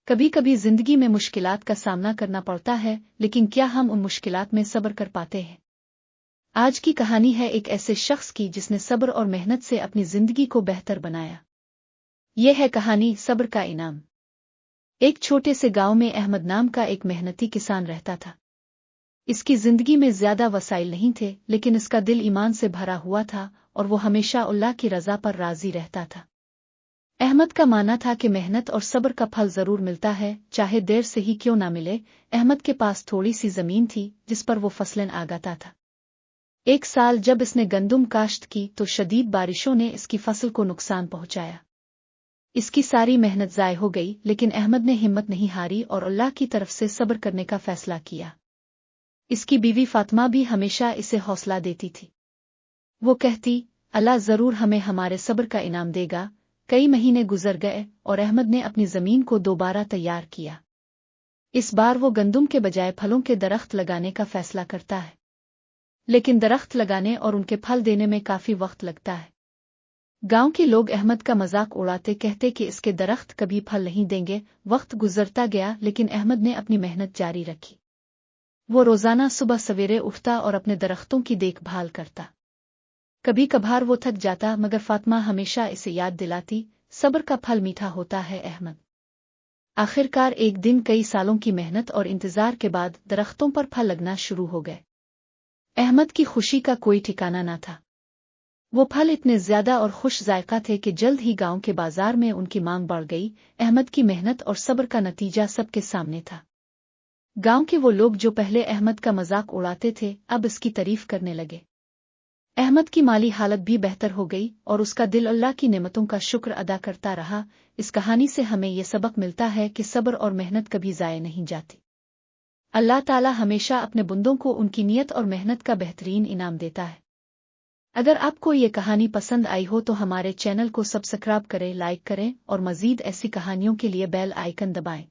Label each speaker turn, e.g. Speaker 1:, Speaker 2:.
Speaker 1: کبھی کبھی زندگی میں مشکلات کا سامنا کرنا پڑتا ہے، لیکن کیا ہم ان مشکلات میں صبر کر پاتے ہیں؟ آج کی کہانی ہے ایک ایسے شخص کی جس نے صبر اور محنت سے اپنی زندگی کو بہتر بنایا۔ یہ ہے کہانی صبر کا انعام۔ ایک چھوٹے سے گاؤں میں احمد نام کا ایک محنتی کسان رہتا تھا۔ اس کی زندگی میں زیادہ وسائل نہیں تھے، لیکن اس کا دل ایمان سے بھرا ہوا تھا اور وہ ہمیشہ اللہ کی رضا پر راضی رہتا تھا۔ احمد کا ماننا تھا کہ محنت اور صبر کا پھل ضرور ملتا ہے، چاہے دیر سے ہی کیوں نہ ملے۔ احمد کے پاس تھوڑی سی زمین تھی جس پر وہ فصلیں اگاتا تھا۔ ایک سال جب اس نے گندم کاشت کی تو شدید بارشوں نے اس کی فصل کو نقصان پہنچایا۔ اس کی ساری محنت ضائع ہو گئی، لیکن احمد نے ہمت نہیں ہاری اور اللہ کی طرف سے صبر کرنے کا فیصلہ کیا۔ اس کی بیوی فاطمہ بھی ہمیشہ اسے حوصلہ دیتی تھی۔ وہ کہتی، اللہ ضرور ہمیں ہمارے صبر کا انعام دے گا۔ کئی مہینے گزر گئے اور احمد نے اپنی زمین کو دوبارہ تیار کیا۔ اس بار وہ گندم کے بجائے پھلوں کے درخت لگانے کا فیصلہ کرتا ہے، لیکن درخت لگانے اور ان کے پھل دینے میں کافی وقت لگتا ہے۔ گاؤں کے لوگ احمد کا مذاق اڑاتے، کہتے کہ اس کے درخت کبھی پھل نہیں دیں گے۔ وقت گزرتا گیا، لیکن احمد نے اپنی محنت جاری رکھی۔ وہ روزانہ صبح سویرے اٹھتا اور اپنے درختوں کی دیکھ بھال کرتا۔ کبھی کبھار وہ تھک جاتا، مگر فاطمہ ہمیشہ اسے یاد دلاتی، صبر کا پھل میٹھا ہوتا ہے احمد۔ آخرکار ایک دن کئی سالوں کی محنت اور انتظار کے بعد درختوں پر پھل لگنا شروع ہو گئے۔ احمد کی خوشی کا کوئی ٹھکانہ نہ تھا۔ وہ پھل اتنے زیادہ اور خوش ذائقہ تھے کہ جلد ہی گاؤں کے بازار میں ان کی مانگ بڑھ گئی۔ احمد کی محنت اور صبر کا نتیجہ سب کے سامنے تھا۔ گاؤں کے وہ لوگ جو پہلے احمد کا مذاق اڑاتے تھے، اب اس کی تعریف کرنے لگے۔ احمد کی مالی حالت بھی بہتر ہو گئی اور اس کا دل اللہ کی نعمتوں کا شکر ادا کرتا رہا۔ اس کہانی سے ہمیں یہ سبق ملتا ہے کہ صبر اور محنت کبھی ضائع نہیں جاتی۔ اللہ تعالی ہمیشہ اپنے بندوں کو ان کی نیت اور محنت کا بہترین انعام دیتا ہے۔ اگر آپ کو یہ کہانی پسند آئی ہو تو ہمارے چینل کو سبسکرائب کریں، لائک کریں اور مزید ایسی کہانیوں کے لیے بیل آئیکن دبائیں۔